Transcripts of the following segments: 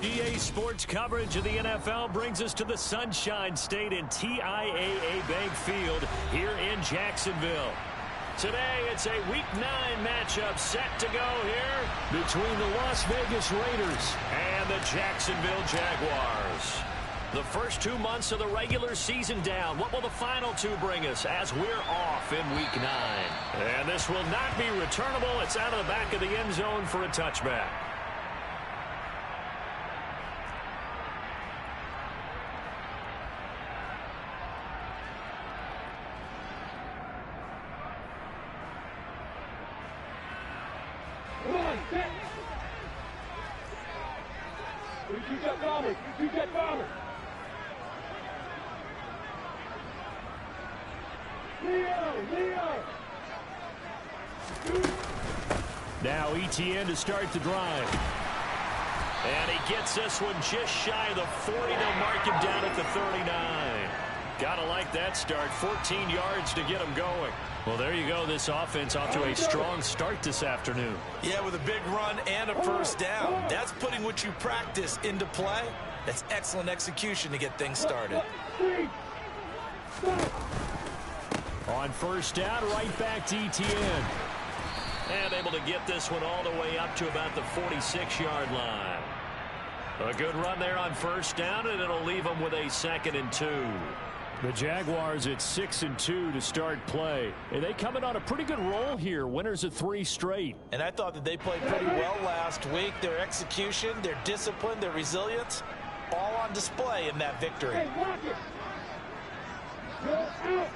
EA Sports coverage of the NFL brings us to the Sunshine State and TIAA Bank Field here in Jacksonville. Today, it's a Week 9 matchup set to go here between the Las Vegas Raiders and the Jacksonville Jaguars. The first 2 months of the regular season down. What will the final 2 bring us as we're off in Week 9? And this will not be returnable. It's out of the back of the end zone for a touchback. Now ETN to start the drive. And he gets this one just shy of the 40. They'll mark him down at the 39. Gotta like that start. 14 yards to get him going. Well, there you go. This offense off to a strong start this afternoon. Yeah, with a big run and a first down. That's putting what you practice into play. That's excellent execution to get things started. On first down, right back to ETN. And able to get this one all the way up to about the 46-yard line. A good run there on first down, and it'll leave them with a 2nd and 2. The Jaguars at 6-2 to start play. And they coming on a pretty good roll here. Winners of 3 straight. And I thought that they played pretty well last week. Their execution, their discipline, their resilience, all on display in that victory. Hey, watch it. Go out.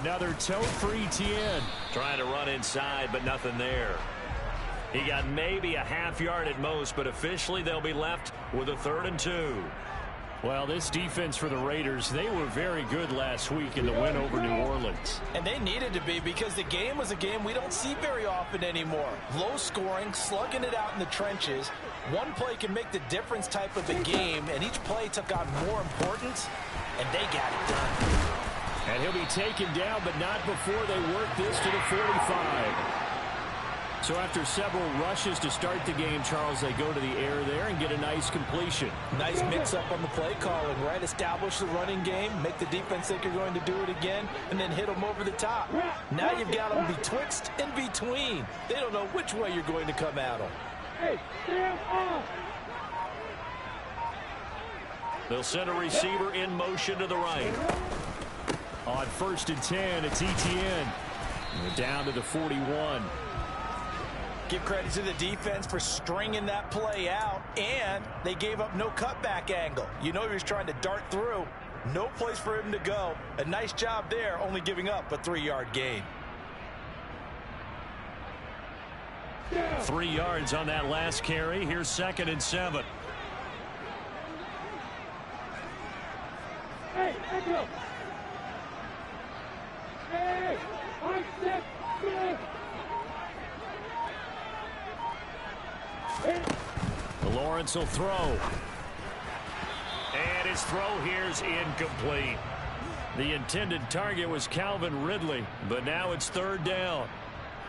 Another tote for ETN. Trying to run inside, but nothing there. He got maybe a half yard at most, but officially they'll be left with a 3rd and 2. Well, this defense for the Raiders, they were very good last week in the win over New Orleans. And they needed to be, because the game was a game we don't see very often anymore. Low scoring, slugging it out in the trenches. One play can make the difference type of a game, and each play took on more importance, and they got it done. And he'll be taken down, but not before they work this to the 45. So after several rushes to start the game, Charles, they go to the air there and get a nice completion. Nice mix-up on the play calling, right? Establish the running game, make the defense think you're going to do it again, and then hit them over the top. Now you've got them betwixt and between. They don't know which way you're going to come at them. Hey, stand off. They'll send a receiver in motion to the right. On 1st and 10, it's ETN. We're down to the 41. Give credit to the defense for stringing that play out, and they gave up no cutback angle. You know he was trying to dart through. No place for him to go. A nice job there, only giving up a 3-yard gain. 3 yards on that last carry. Here's 2nd and 7. Hey, Echo. Hey, I step good. Lawrence will throw. And his throw here's incomplete. The intended target was Calvin Ridley, but now it's 3rd down.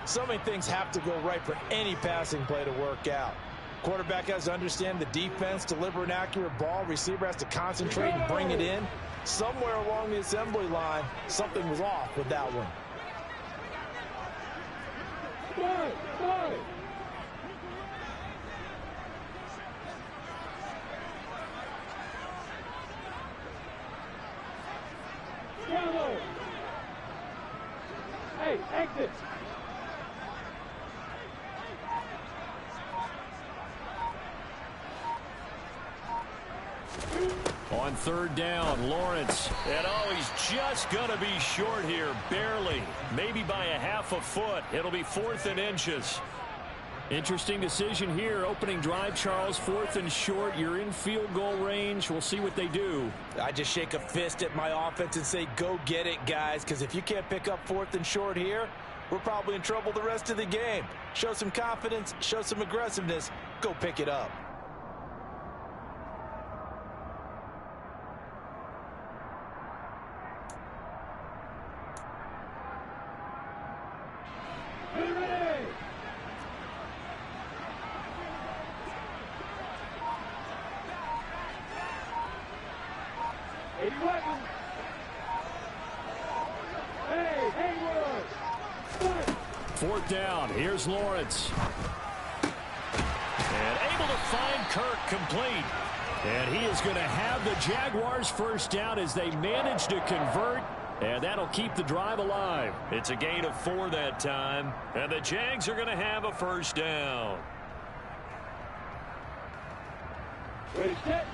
So many things have to go right for any passing play to work out. Quarterback has to understand the defense, deliver an accurate ball. Receiver has to concentrate and bring it in. Somewhere along the assembly line, something was off with that one. Hey, exit. On 3rd down, Lawrence. And oh, he's just going to be short here, barely. Maybe by a half a foot. It'll be 4th and inches. Interesting decision here. Opening drive, Charles, 4th and short. You're in field goal range. We'll see what they do. I just shake a fist at my offense and say, go get it, guys, because if you can't pick up 4th and short here, we're probably in trouble the rest of the game. Show some confidence, show some aggressiveness, go pick it up. Any weapons? Hey, Haywood! Fight! Fourth down. Here's Lawrence. And able to find Kirk complete. And he is going to have the Jaguars first down as they manage to convert. And that'll keep the drive alive. It's a gain of 4 that time. And the Jags are going to have a first down. Ready, set.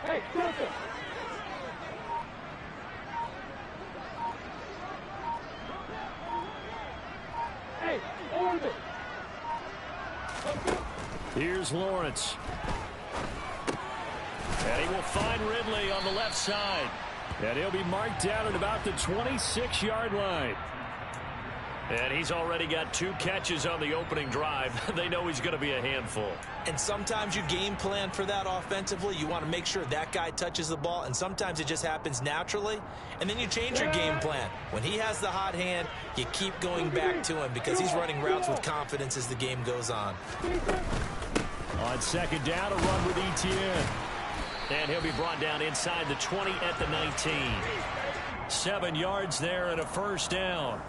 Hey, Delta. Hey, orbit. Here's Lawrence. And he will find Ridley on the left side. And he'll be marked down at about the 26-yard line. And he's already got 2 catches on the opening drive. They know he's going to be a handful. And sometimes you game plan for that offensively. You want to make sure that guy touches the ball, and sometimes it just happens naturally. And then you change your game plan. When he has the hot hand, you keep going back to him because he's running routes with confidence as the game goes on. On second down, a run with Etienne. And he'll be brought down inside the 20 at the 19. 7 yards there and a first down.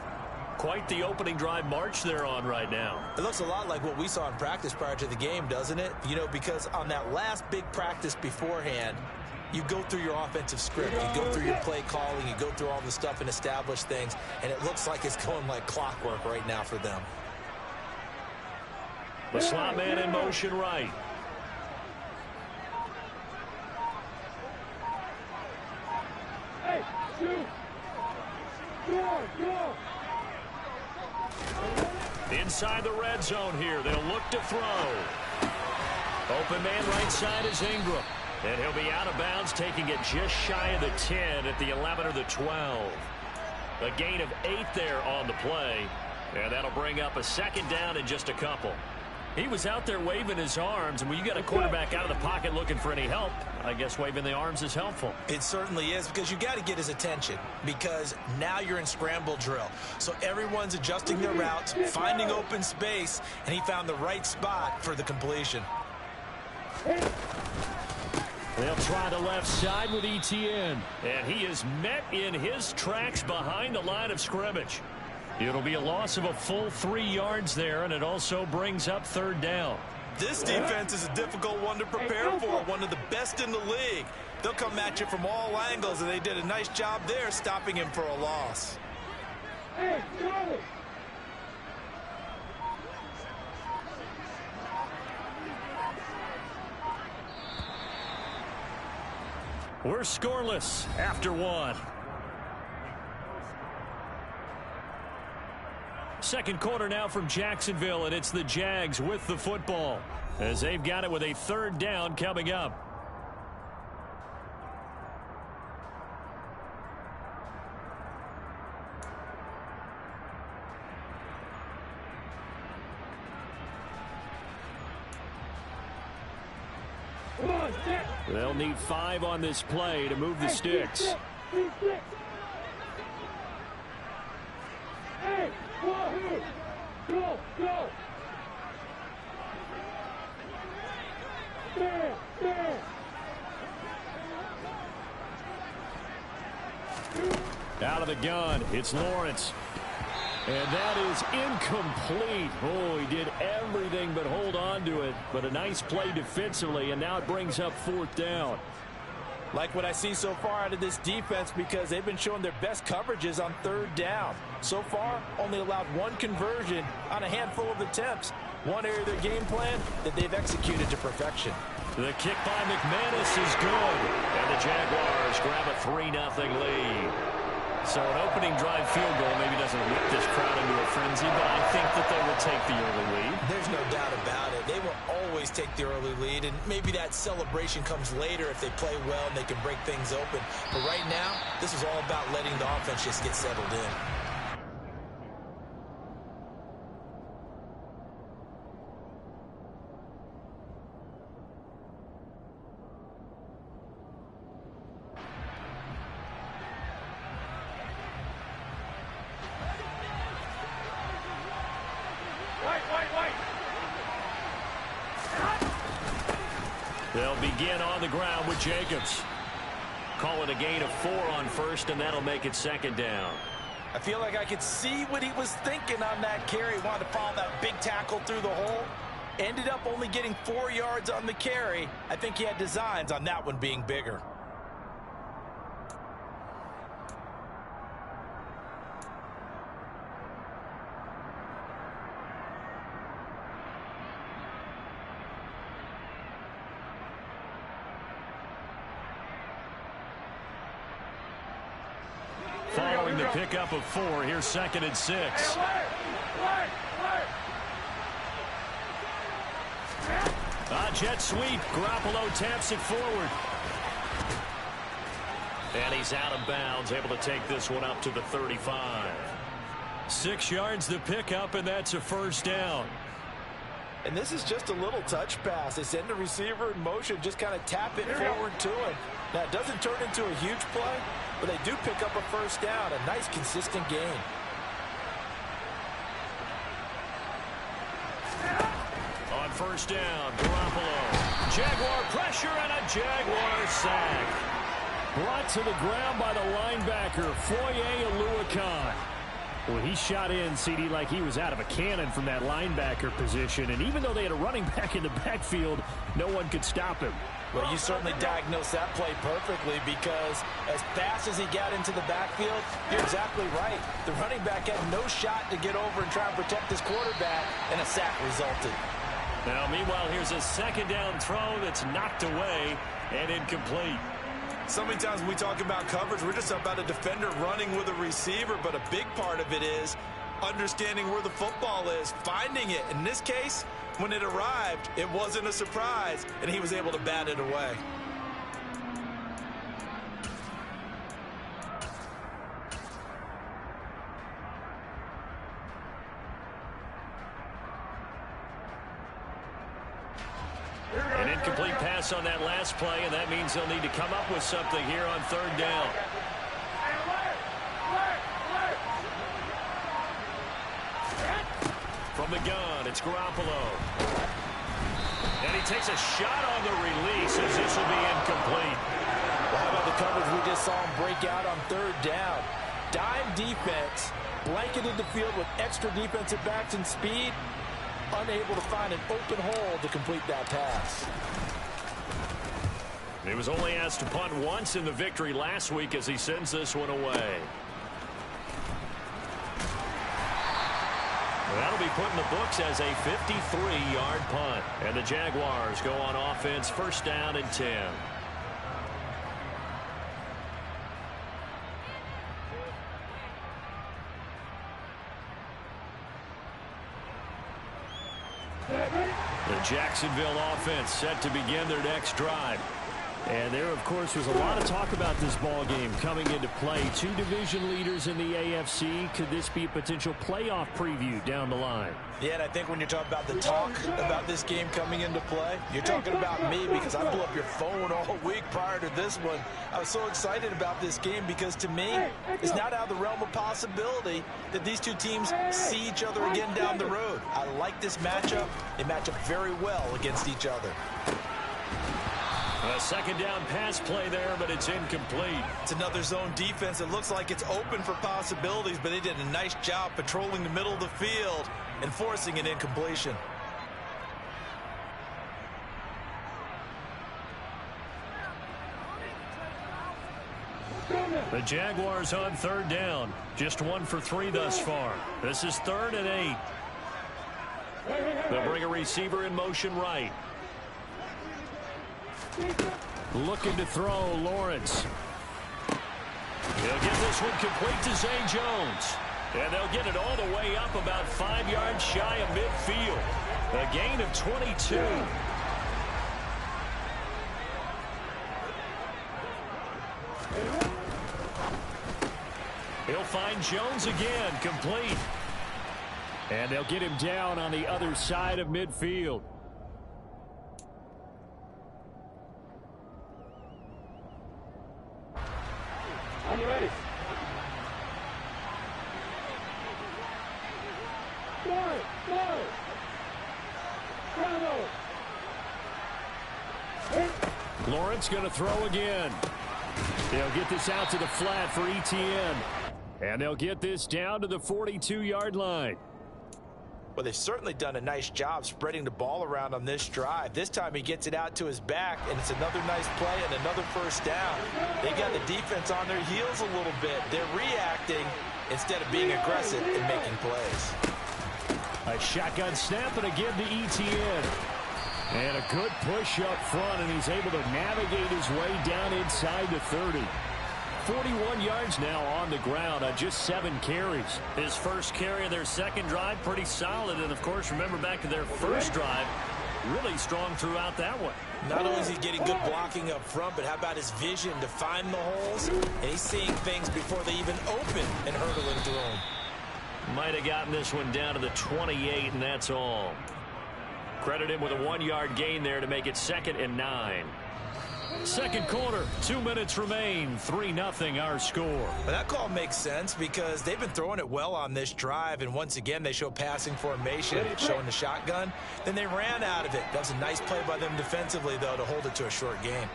Quite the opening drive march they're on right now. It looks a lot like what we saw in practice prior to the game, doesn't it? You know, because on that last big practice beforehand, you go through your offensive script. You go through your play calling. You go through all the stuff and establish things. And it looks like it's going like clockwork right now for them. The slot man in motion right. Hey, shoot. Go. Inside the red zone here. They'll look to throw. Open man right side is Ingram. And he'll be out of bounds, taking it just shy of the 10 at the 11 or the 12. A gain of 8 there on the play. And that'll bring up a second down in just a couple. He was out there waving his arms, and when you got a quarterback out of the pocket looking for any help, I guess waving the arms is helpful. It certainly is, because you got to get his attention, because now you're in scramble drill. So everyone's adjusting their routes, finding open space, and he found the right spot for the completion. They'll try the left side with Etienne, and he is met in his tracks behind the line of scrimmage. It'll be a loss of a full 3 yards there, and it also brings up third down. This defense is a difficult one to prepare for, one of the best in the league. They'll come at you from all angles, and they did a nice job there stopping him for a loss. Hey, Charlie. We're scoreless after 1. Second quarter now from Jacksonville, and it's the Jags with the football as they've got it with a third down coming up. Come on, set. They'll need 5 on this play to move the sticks. Hey, Wahoo! Go! Stand! Out of the gun, it's Lawrence. And that is incomplete. Oh, he did everything but hold on to it. But a nice play defensively, and now it brings up fourth down. Like what I see so far out of this defense, because they've been showing their best coverages on third down. So far, only allowed 1 conversion on a handful of attempts. One area of their game plan that they've executed to perfection. The kick by McManus is good. And the Jaguars grab a 3-0 lead. So an opening drive field goal maybe doesn't whip this crowd into a frenzy, but I think that they will take the early lead. There's no doubt about it. They will always take the early lead, and maybe that celebration comes later if they play well and they can break things open. But right now, this is all about letting the offense just get settled in. They'll begin on the ground with Jacobs. Call it a gain of 4 on first, and that'll make it second down. I feel like I could see what he was thinking on that carry. He wanted to follow that big tackle through the hole. Ended up only getting 4 yards on the carry. I think he had designs on that one being bigger. Following the pickup of 4, here's 2nd and 6. Jet sweep. Garoppolo taps it forward. And he's out of bounds, able to take this one up to the 35. 6 yards the pickup, and that's a first down. And this is just a little touch pass. They send the receiver in motion, just kind of tap it forward to him. Now, it doesn't turn into a huge play, but they do pick up a first down. A nice, consistent gain. On first down, Garoppolo. Jaguar pressure and a Jaguar sack. Brought to the ground by the linebacker, Foye Oluokun. Well, he shot in, CD, like he was out of a cannon from that linebacker position. And even though they had a running back in the backfield, no one could stop him. Well, you certainly diagnosed that play perfectly, because as fast as he got into the backfield, you're exactly right. The running back had no shot to get over and try and protect his quarterback, and a sack resulted. Now, meanwhile, here's a second down throw that's knocked away and incomplete. So many times when we talk about coverage, we're just about a defender running with a receiver, but a big part of it is understanding where the football is, finding it. In this case, when it arrived, it wasn't a surprise, and he was able to bat it away. An incomplete pass on that last play, and that means they'll need to come up with something here on third down. From the gun, it's Garoppolo. And he takes a shot on the release as this will be incomplete. Well, how about the coverage we just saw him break out on third down? Dime defense, blanketed the field with extra defensive backs and speed, unable to find an open hole to complete that pass. He was only asked to punt once in the victory last week as he sends this one away. That'll be put in the books as a 53-yard punt. And the Jaguars go on offense, first down and 10. The Jacksonville offense set to begin their next drive. And there, of course, was a lot of talk about this ball game coming into play. Two division leaders in the AFC. Could this be a potential playoff preview down the line? Yeah, and I think when you're talking about the talk about this game coming into play, you're talking about me, because I blew up your phone all week prior to this one. I was so excited about this game because, to me, it's not out of the realm of possibility that these two teams see each other again down the road. I like this matchup. They match up very well against each other. A second down pass play there, but it's incomplete. It's another zone defense. It looks like it's open for possibilities, but they did a nice job patrolling the middle of the field and forcing an incompletion. The Jaguars on third down. Just 1 for 3 thus far. This is 3rd and 8. They'll bring a receiver in motion right. Looking to throw, Lawrence. He'll get this one complete to Zay Jones. And they'll get it all the way up about 5 yards shy of midfield. A gain of 22. He'll find Jones again, complete. And they'll get him down on the other side of midfield. I'm ready. Start. Bravo. Hit. Lawrence going to throw again. They'll get this out to the flat for Etienne. And they'll get this down to the 42-yard line. Well, they've certainly done a nice job spreading the ball around on this drive. This time he gets it out to his back, and it's another nice play and another first down. They got the defense on their heels a little bit. They're reacting instead of being aggressive and making plays. A shotgun snap and a give to Etienne. And a good push up front, and he's able to navigate his way down inside the 30. 41 yards now on the ground on just 7 carries. His first carry of their second drive, pretty solid. And, of course, remember back to their first drive, really strong throughout that one. Not only is he getting good blocking up front, but how about his vision to find the holes? And he's seeing things before they even open and hurdling through them. Might have gotten this one down to the 28, and that's all. Credit him with a 1-yard gain there to make it 2nd and 9. Second quarter, 2 minutes remain, 3-0 our score. Well, that call makes sense because they've been throwing it well on this drive, and once again they show passing formation, showing the shotgun. Then they ran out of it. That was a nice play by them defensively, though, to hold it to a short gain.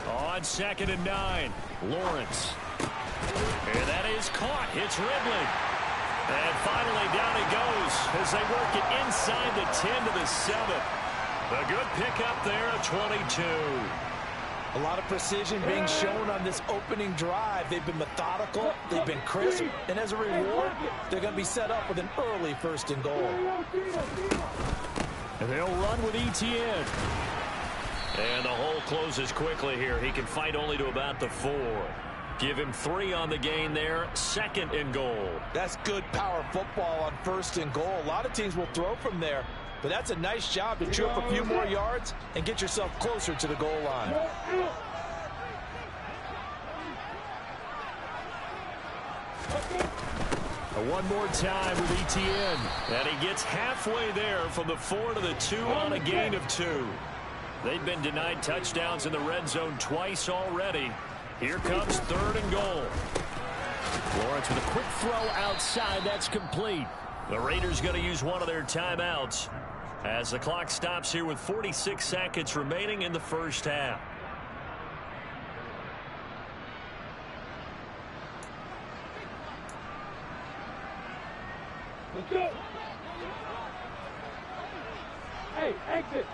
On 2nd and 9, Lawrence. And that is caught. It's Ridley. And finally down he goes as they work it inside the 10 to the 7. A good pickup there of 22. A lot of precision being shown on this opening drive. They've been methodical, they've been crisp, and as a reward, they're going to be set up with an early 1st and goal. And they'll run with Etienne. And the hole closes quickly here. He can fight only to about the 4. Give him 3 on the gain there. 2nd and goal. That's good power football on 1st and goal. A lot of teams will throw from there, but that's a nice job to chew up a few more yards and get yourself closer to the goal line. One more time with Etienne. And he gets halfway there from the 4 to the 2 on a gain of 2. They've been denied touchdowns in the red zone twice already. Here comes 3rd and goal. Lawrence with a quick throw outside. That's complete. The Raiders going to use one of their timeouts as the clock stops here with 46 seconds remaining in the first half. Let's go. Hey, exit.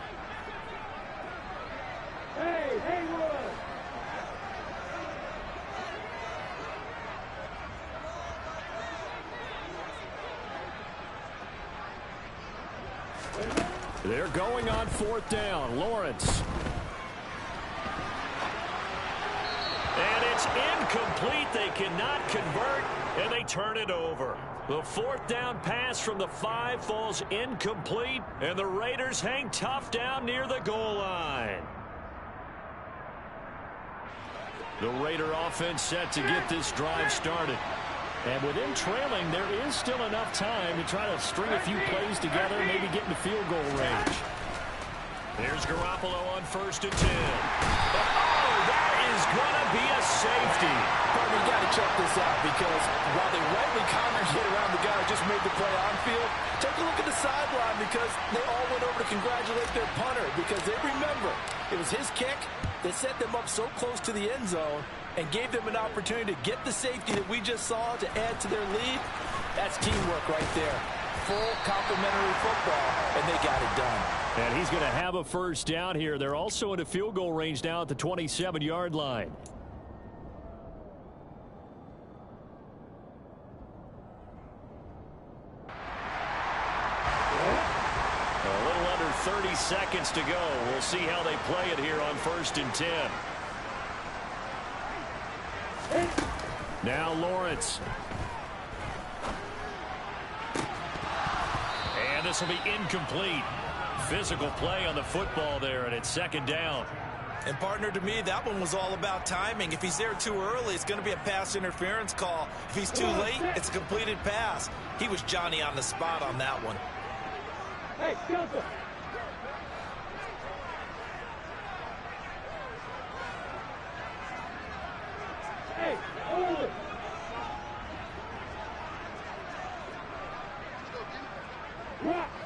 Hey, Haywood. They're going on 4th down. Lawrence. And it's incomplete. They cannot convert, and they turn it over. The 4th down pass from the 5 falls incomplete, and the Raiders hang tough down near the goal line. The Raider offense set to get this drive started. And with them trailing, there is still enough time to try to string a few plays together, maybe get into field goal range. There's Garoppolo on 1st and 10. Oh, that is going to be a safety. Partner, you got to check this out because while they rightly countered hit around the guy who just made the play on field, take a look at the sideline because they all went over to congratulate their punter because they remember it was his kick that set them up so close to the end zone and gave them an opportunity to get the safety that we just saw to add to their lead. That's teamwork right there. Full complimentary football, and they got it done. And he's going to have a first down here. They're also in a field goal range now at the 27-yard line. A little under 30 seconds to go. We'll see how they play it here on 1st and 10. Now Lawrence. And this will be incomplete. Physical play on the football there, and it's 2nd down. And partner, to me, that one was all about timing. If he's there too early, it's going to be a pass interference call. If he's too late, it's a completed pass. He was Johnny on the spot on that one. Hey, Delta. Hey, hold it.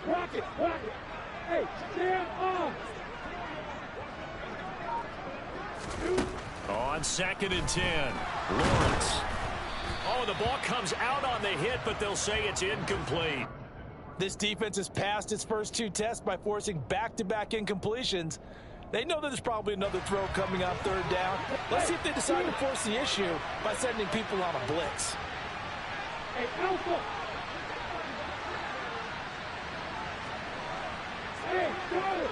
Rock it. On 2nd and 10, Lawrence. Oh, the ball comes out on the hit, but they'll say it's incomplete. This defense has passed its first 2 tests by forcing back-to-back incompletions. They know that there's probably another throw coming on 3rd down. Let's see if they decide to force the issue by sending people on a blitz. Hey, Alpha! Hey, got it!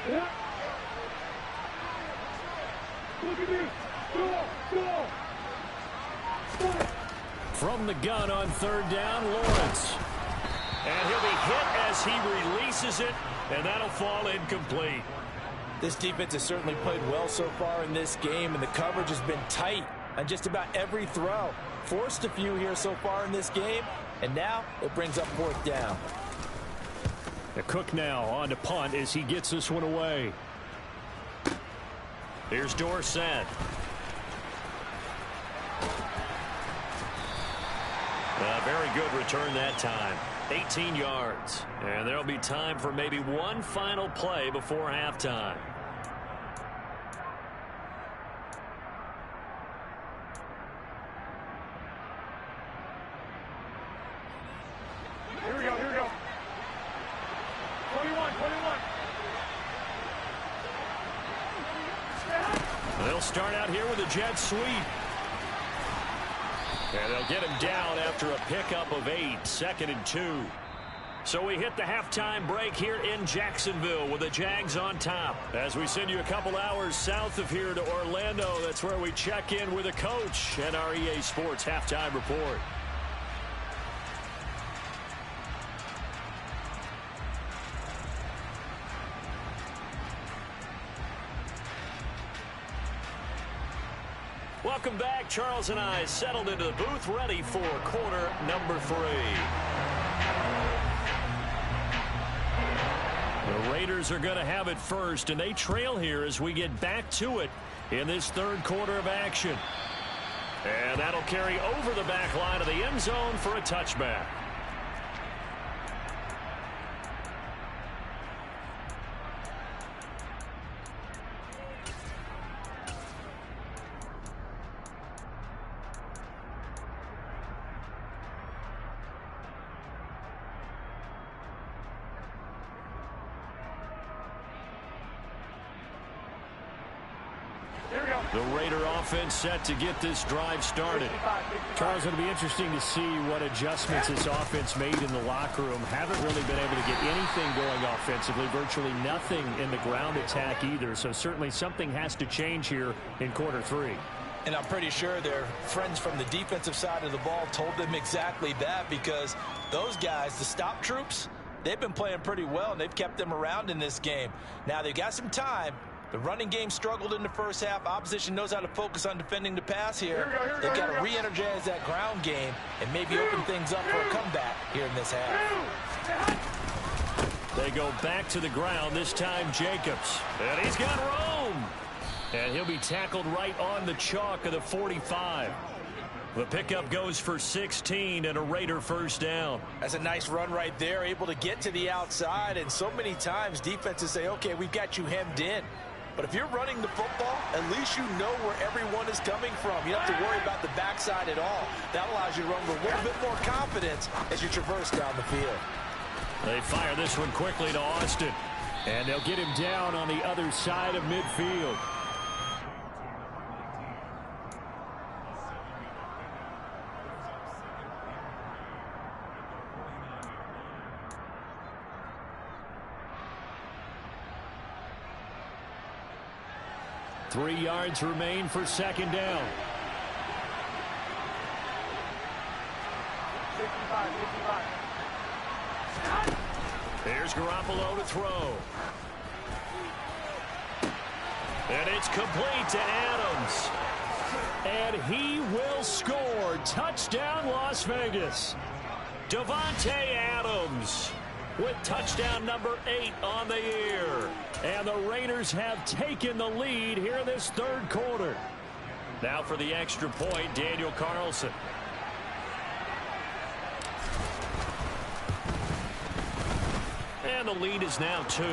Yeah. Look at me! Go! From the gun on 3rd down, Lawrence. And he'll be hit as he releases it, and that'll fall incomplete. This defense has certainly played well so far in this game, and the coverage has been tight on just about every throw. Forced a few here so far in this game, and now it brings up 4th down. The Cook now on to punt as he gets this one away. Here's Dorsett. A very good return that time. 18 yards. And there'll be time for maybe one final play before halftime. Here we go. 21. They'll start out here with a jet sweep. And they'll get him down after a pickup of 8, 2nd and 2. So we hit the halftime break here in Jacksonville with the Jags on top. As we send you a couple hours south of here to Orlando, that's where we check in with the coach and our EA Sports halftime report. Welcome back. Charles and I settled into the booth, ready for quarter number 3. The Raiders are going to have it first, and they trail here as we get back to it in this 3rd quarter of action. And that'll carry over the back line of the end zone for a touchback. The Raider offense set to get this drive started. Charles, it'll be interesting to see what adjustments this offense made in the locker room. Haven't really been able to get anything going offensively, virtually nothing in the ground attack either. So certainly something has to change here in quarter 3. And I'm pretty sure their friends from the defensive side of the ball told them exactly that, because those guys, the stop troops, they've been playing pretty well, and they've kept them around in this game. Now they've got some time. The running game struggled in the first half. Opposition knows how to focus on defending the pass here. They've got to re-energize that ground game and maybe open things up for a comeback here in this half. They go back to the ground, this time Jacobs. And he's got room. And he'll be tackled right on the chalk of the 45. The pickup goes for 16 and a Raider first down. That's a nice run right there, able to get to the outside. And so many times defenses say, okay, we've got you hemmed in. But if you're running the football, at least you know where everyone is coming from. You don't have to worry about the backside at all. That allows you to run with a little bit more confidence as you traverse down the field. They fire this one quickly to Austin. And they'll get him down on the other side of midfield. Three yards remain for second down. 65. Here's Garoppolo to throw. And it's complete to Adams. And he will score. Touchdown, Las Vegas. Davante Adams with touchdown number 8 on the year. And the Raiders have taken the lead here in this third quarter. Now for the extra point, Daniel Carlson. And the lead is now 2.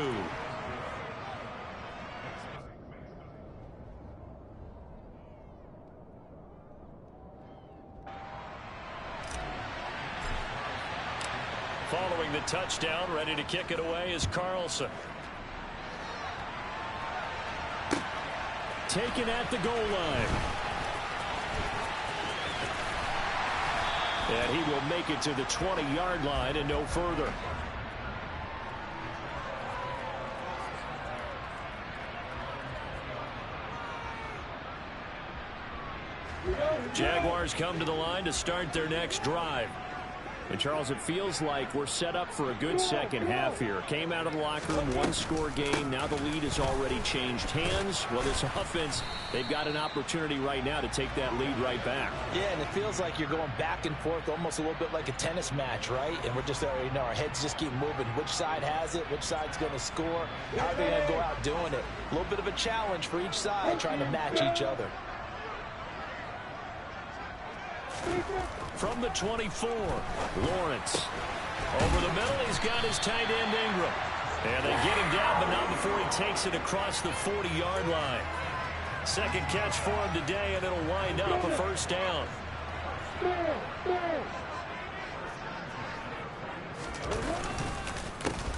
Following the touchdown, ready to kick it away is Carlson. Taken at the goal line. And he will make it to the 20-yard line and no further. Jaguars come to the line to start their next drive. And, Charles, it feels like we're set up for a good second half here. Came out of the locker room, one-score game. Now the lead has already changed hands. Well, this offense, they've got an opportunity right now to take that lead right back. Yeah, and it feels like you're going back and forth almost a little bit like a tennis match, right? And we're just already know our heads just keep moving. Which side has it? Which side's going to score? How are they going to go out doing it? A little bit of a challenge for each side trying to match each other. From the 24, Lawrence. Over the middle, he's got his tight end, Ingram. And they get him down, but not before he takes it across the 40-yard line. Second catch for him today, and it'll wind up a first down.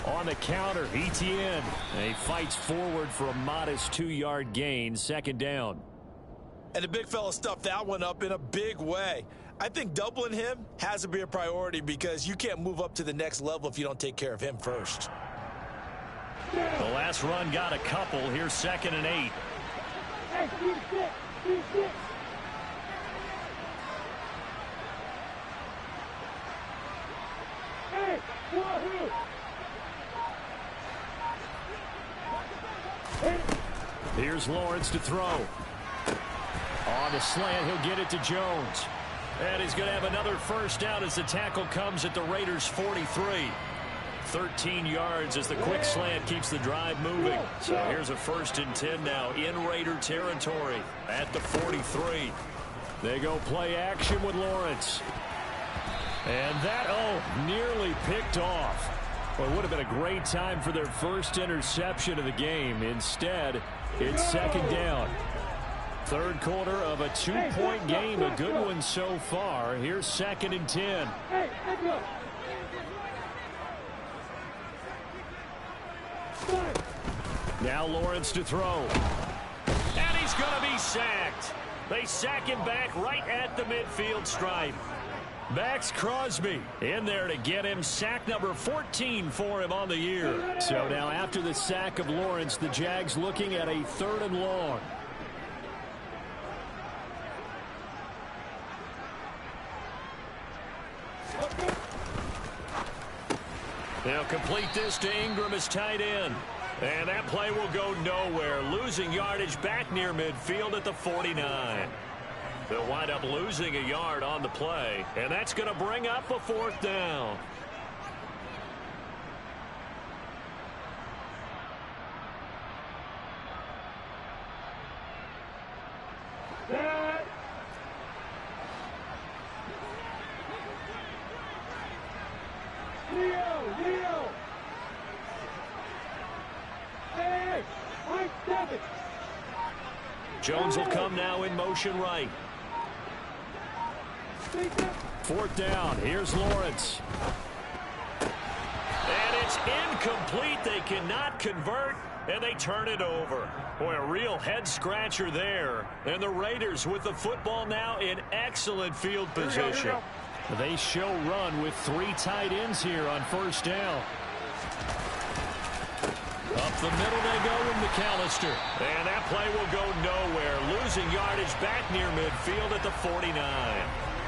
On the counter, Etienne. And he fights forward for a modest 2-yard gain, second down. And the big fella stuffed that one up in a big way. I think doubling him has to be a priority because you can't move up to the next level if you don't take care of him first. The last run got a couple. Here's 2nd and 8. Here's Lawrence to throw. On the slant, he'll get it to Jones. And he's going to have another first down as the tackle comes at the Raiders' 43. 13 yards as the quick slant keeps the drive moving. So here's a 1st and 10 now in Raider territory at the 43. They go play action with Lawrence. And that, nearly picked off. Well, it would have been a great time for their first interception of the game. Instead, it's 2nd down. Third quarter of a 2-point game, a good one so far. Here's 2nd and 10. Now Lawrence to throw. And he's going to be sacked. They sack him back right at the midfield stripe. Max Crosby in there to get him. Sack number 14 for him on the year. So now after the sack of Lawrence, the Jags looking at a 3rd and long. They'll complete this to Ingram as tight end. And that play will go nowhere. Losing yardage back near midfield at the 49. They'll wind up losing a yard on the play. And that's going to bring up a 4th down. Jones will come now in motion right. 4th down. Here's Lawrence. And it's incomplete. They cannot convert, and they turn it over. Boy, a real head-scratcher there. And the Raiders with the football now in excellent field position. They show run with 3 tight ends here on 1st down. Up the middle they go with McAllister. And that play will go nowhere. Losing yardage back near midfield at the 49.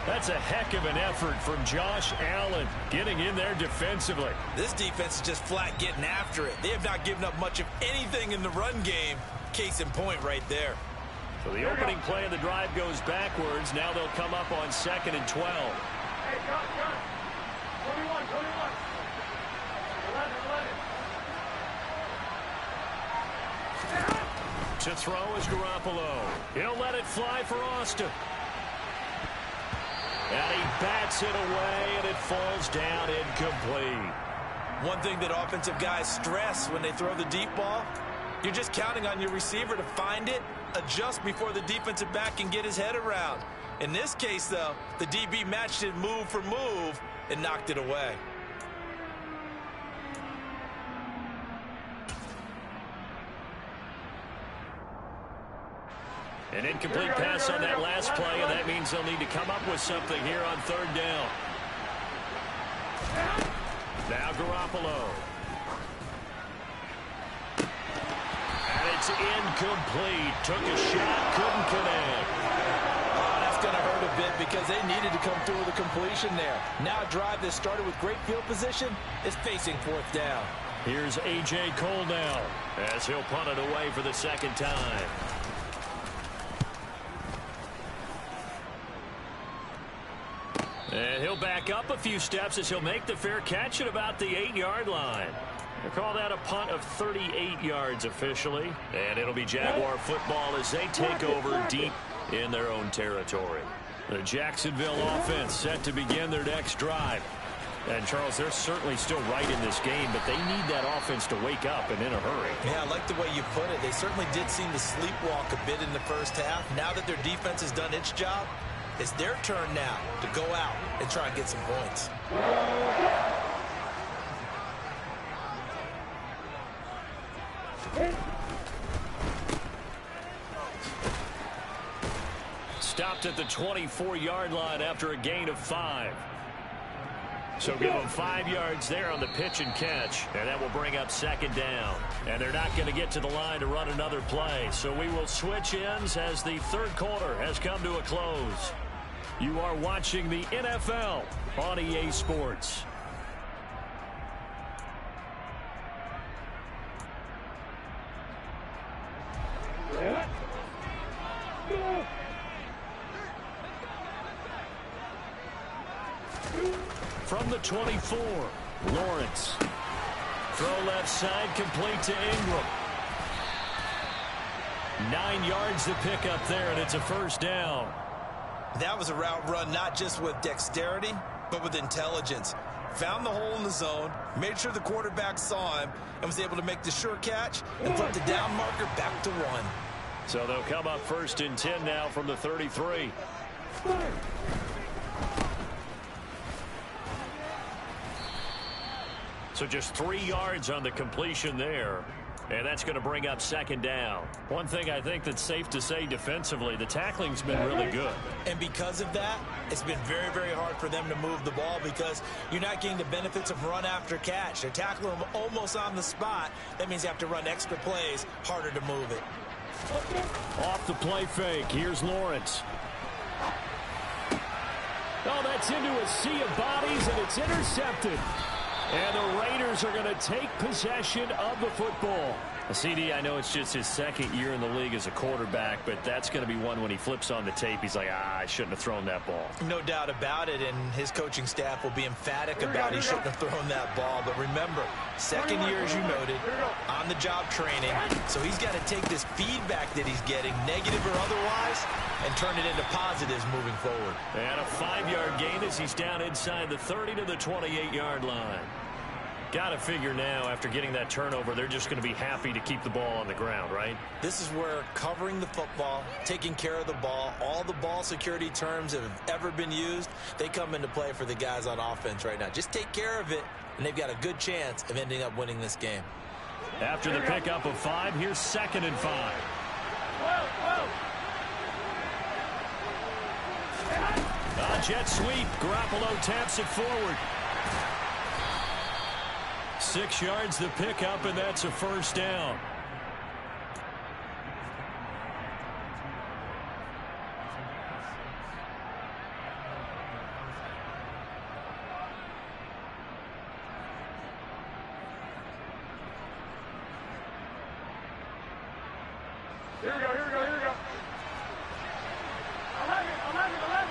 That's a heck of an effort from Josh Allen getting in there defensively. This defense is just flat getting after it. They have not given up much of anything in the run game. Case in point right there. So the opening play of the drive goes backwards. Now they'll come up on 2nd and 12. Hey, John. 21. 11. To throw is Garoppolo. He'll let it fly for Austin. And he bats it away, and it falls down incomplete. One thing that offensive guys stress when they throw the deep ball, you're just counting on your receiver to find it, adjust before the defensive back can get his head around. In this case, though, the DB matched it move for move and knocked it away. An incomplete pass on that last play, and that means they'll need to come up with something here on third down. Now Garoppolo. And it's incomplete. Took a shot, couldn't connect. Oh, that's going to hurt a bit because they needed to come through with a completion there. Now a drive that started with great field position is facing fourth down. Here's A.J. Cole now as he'll punt it away for the second time. And he'll back up a few steps as he'll make the fair catch at about the 8-yard line. They'll call that a punt of 38 yards officially. And it'll be Jaguar football as they take over deep in their own territory. The Jacksonville offense set to begin their next drive. And, Charles, they're certainly still right in this game, but they need that offense to wake up and in a hurry. Yeah, I like the way you put it. They certainly did seem to sleepwalk a bit in the first half. Now that their defense has done its job, it's their turn now to go out and try and get some points. Stopped at the 24-yard line after a gain of 5. So give them 5 yards there on the pitch and catch, and that will bring up second down. And they're not going to get to the line to run another play. So we will switch ends as the third quarter has come to a close. You are watching the NFL on EA Sports. From the 24, Lawrence. Throw left side, complete to Ingram. 9 yards to pick up there, and it's a first down. That was a route run not just with dexterity, but with intelligence. Found the hole in the zone, made sure the quarterback saw him, and was able to make the sure catch and put the down marker back to 1. So they'll come up first and 10 now from the 33. So just 3 yards on the completion there. And that's going to bring up second down. One thing I think that's safe to say defensively, the tackling's been really good. And because of that, it's been very, very hard for them to move the ball because you're not getting the benefits of run after catch. They're tackling them almost on the spot. That means you have to run extra plays, harder to move it. Off the play fake, here's Lawrence. Oh, that's into a sea of bodies, and it's intercepted. And the Raiders are going to take possession of the football. CD, I know it's just his second year in the league as a quarterback, but that's going to be one when he flips on the tape. He's like, I shouldn't have thrown that ball. No doubt about it, and his coaching staff will be emphatic about he shouldn't have thrown that ball. But remember, second year, as you noted, on-the-job training. So he's got to take this feedback that he's getting, negative or otherwise, and turn it into positives moving forward. And a 5-yard gain as he's down inside the 30 to the 28-yard line. Got to figure now, after getting that turnover, they're just going to be happy to keep the ball on the ground, right? This is where covering the football, taking care of the ball, all the ball security terms that have ever been used, they come into play for the guys on offense right now. Just take care of it, and they've got a good chance of ending up winning this game. After the pickup of 5, here's 2nd and 5. Jet sweep. Garoppolo taps it forward. 6 yards the pickup, and that's a first down. Here we go, here we go, here we go. 11.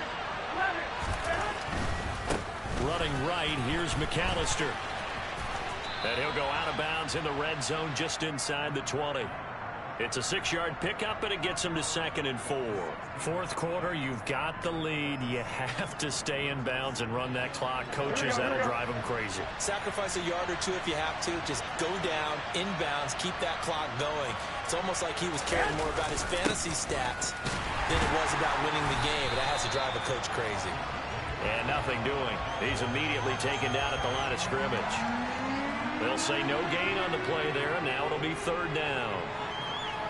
Running right, here's McAllister. And he'll go out of bounds in the red zone just inside the 20. It's a 6-yard pickup, and it gets him to 2nd and 4. Fourth quarter, you've got the lead. You have to stay in bounds and run that clock. Coaches, that'll drive them crazy. Sacrifice a yard or two if you have to. Just go down, inbounds, keep that clock going. It's almost like he was caring more about his fantasy stats than it was about winning the game. That has to drive a coach crazy. And nothing doing. He's immediately taken down at the line of scrimmage. They'll say no gain on the play there, and now it'll be 3rd down.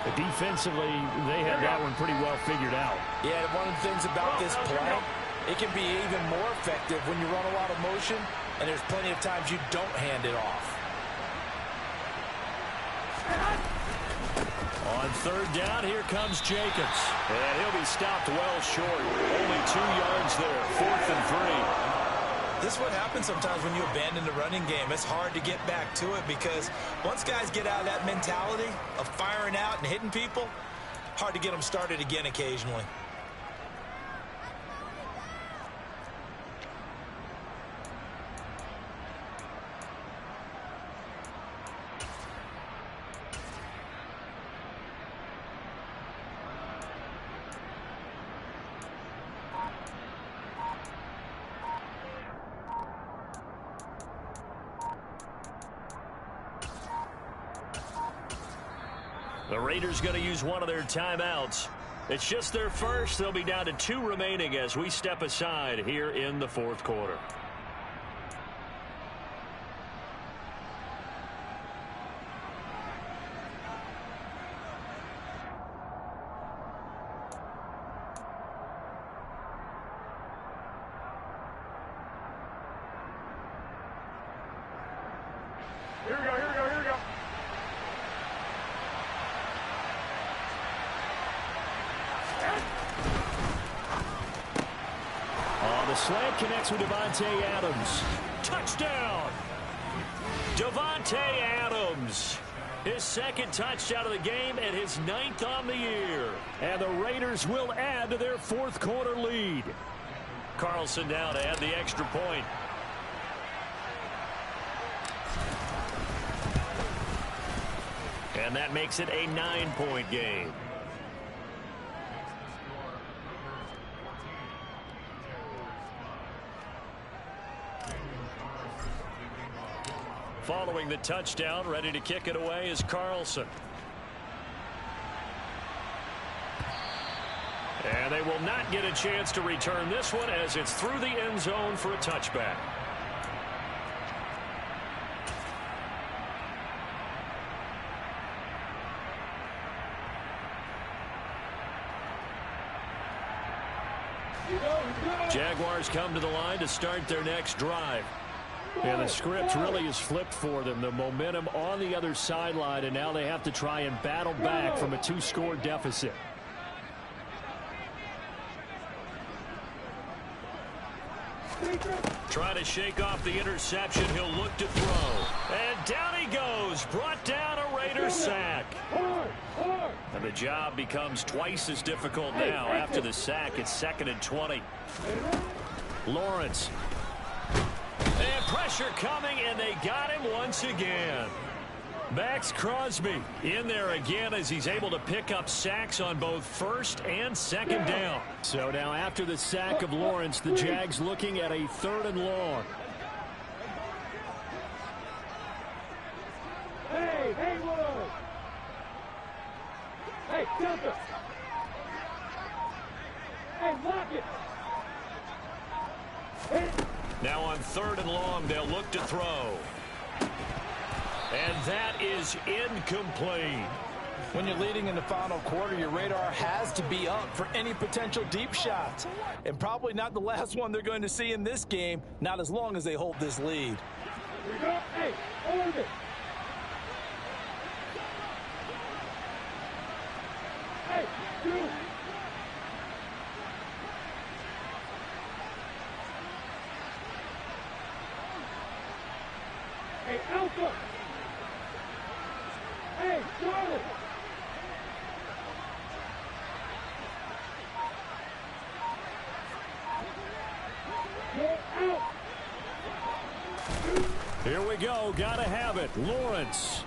But defensively, they had that one pretty well figured out. Yeah, one of the things about this play, it can be even more effective when you run a lot of motion, and there's plenty of times you don't hand it off. On 3rd down, here comes Jacobs. And he'll be stopped well short. Only 2 yards there, 4th and 3. This is what happens sometimes when you abandon the running game. It's hard to get back to it because once guys get out of that mentality of firing out and hitting people, hard to get them started again occasionally. The Raiders going to use one of their timeouts. It's just their first. They'll be down to 2 remaining as we step aside here in the 4th quarter. Here we go, here we go, here we go. The slant connects with Davante Adams. Touchdown! Davante Adams. His 2nd touchdown of the game and his 9th on the year. And the Raiders will add to their 4th quarter lead. Carlson down to add the extra point. And that makes it a 9-point game. Following the touchdown, ready to kick it away is Carlson. And they will not get a chance to return this one as it's through the end zone for a touchback. Jaguars come to the line to start their next drive. And the script really is flipped for them. The momentum on the other sideline, and now they have to try and battle back from a 2-score deficit. Trying to shake off the interception. He'll look to throw. And down he goes. Brought down a Raiders sack. And the job becomes twice as difficult now after the sack. It's 2nd and 20. Lawrence. And pressure coming, and they got him once again. Max Crosby in there again as he's able to pick up sacks on both 1st and 2nd down. So now after the sack of Lawrence, the Jags looking at a 3rd and long. Hey, Haywood! Hey, Delta! Hey, lock it! Now on 3rd and long, they'll look to throw. And that is incomplete. When you're leading in the final quarter, your radar has to be up for any potential deep shots. And probably not the last one they're going to see in this game, not as long as they hold this lead. Here we go. Hey, hold it! Hey, you! Hey, Alpha! Hey, Charlie! Get out! Here we go. Gotta have it. Lawrence.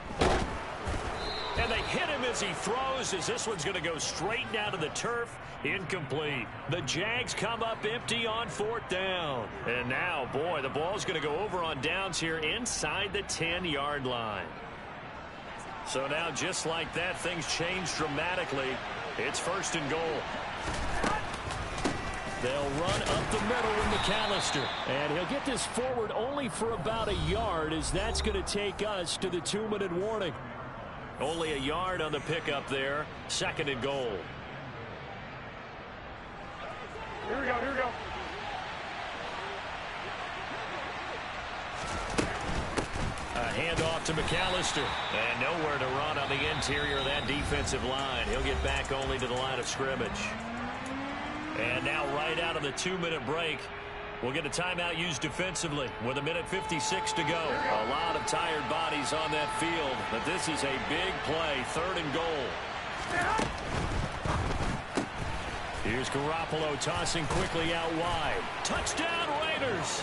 And they hit him as he throws, as this one's going to go straight down to the turf. Incomplete. The Jags come up empty on 4th down. And now, boy, the ball's going to go over on downs here inside the 10-yard line. So now, just like that, things change dramatically. It's 1st and goal. They'll run up the middle with McAllister. And he'll get this forward only for about a yard, as that's going to take us to the 2-minute warning. Only a yard on the pickup there. 2nd and goal. Here we go, here we go. A handoff to McAllister. And nowhere to run on the interior of that defensive line. He'll get back only to the line of scrimmage. And now right out of the 2-minute break, we'll get a timeout used defensively with 1:56 to go. A lot of tired bodies on that field, but this is a big play. 3rd and goal. Here's Garoppolo tossing quickly out wide. Touchdown Raiders.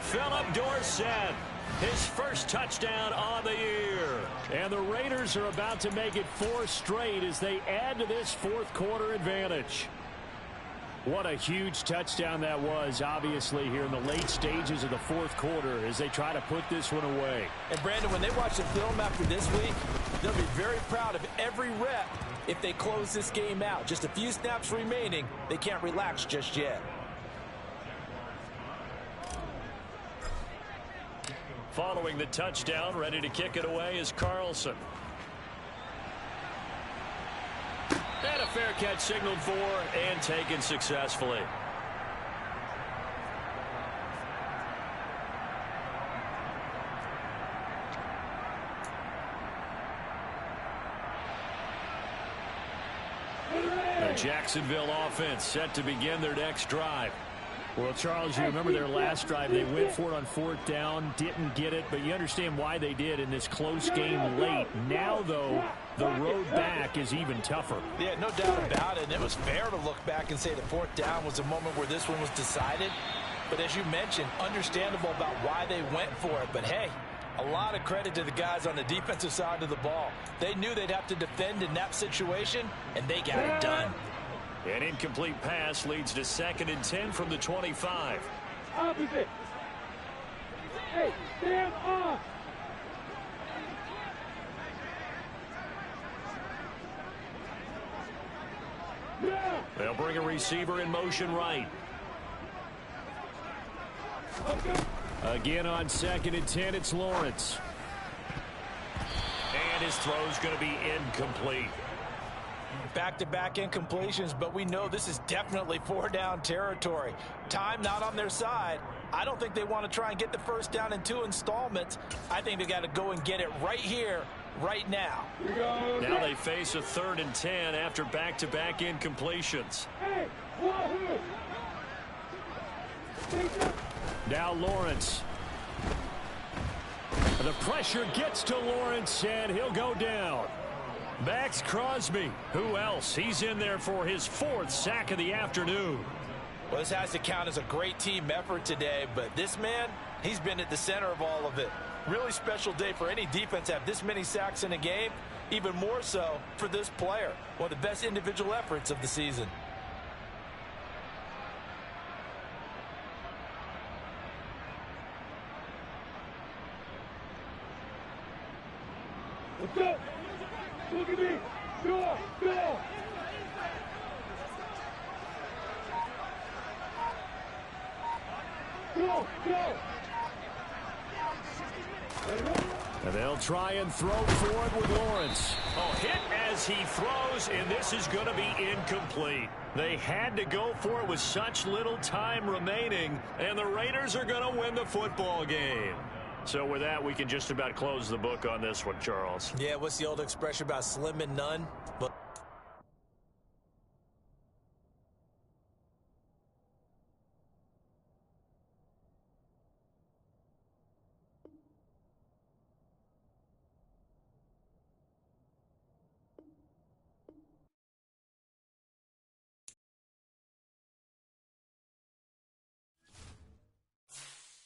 Philip Dorsett, his first touchdown on the year. And the Raiders are about to make it 4 straight as they add to this 4th quarter advantage. What a huge touchdown that was, obviously, here in the late stages of the 4th quarter as they try to put this one away. And, Brandon, when they watch the film after this week, they'll be very proud of every rep if they close this game out. Just a few snaps remaining. They can't relax just yet. Following the touchdown, ready to kick it away is Carlson. And a fair catch signaled for and taken successfully. The Jacksonville offense set to begin their next drive. Well, Charles, you remember their last drive. They went for it on 4th down, didn't get it, but you understand why they did in this close game late. Now, though, the road back is even tougher. Yeah, no doubt about it. And it was fair to look back and say the 4th down was the moment where this one was decided. But as you mentioned, understandable about why they went for it. But, hey, a lot of credit to the guys on the defensive side of the ball. They knew they'd have to defend in that situation, and they got it done. An incomplete pass leads to 2nd and 10 from the 25. Opposite. Hey, stand off. Yeah. They'll bring a receiver in motion right. Again on 2nd and 10, it's Lawrence. And his throw's going to be incomplete. Back-to-back incompletions, but we know this is definitely 4-down territory. Time not on their side. I don't think they want to try and get the 1st down in 2 installments. I think they got to go and get it right here, right now. Now they face a 3rd and 10 after back-to-back incompletions. Hey, Wahoo. Now Lawrence. The pressure gets to Lawrence, and he'll go down. Max Crosby. Who else? He's in there for his 4th sack of the afternoon. Well, this has to count as a great team effort today, but this man, he's been at the center of all of it. Really special day for any defense to have this many sacks in a game, even more so for this player. One of the best individual efforts of the season. Let's go. Look at me. Go, go. Go, go. And they'll try and throw for it with Lawrence. Oh, hit as he throws, and this is going to be incomplete. They had to go for it with such little time remaining, and the Raiders are going to win the football game. So with that, we can just about close the book on this one, Charles. Yeah, what's the old expression about slim and none? But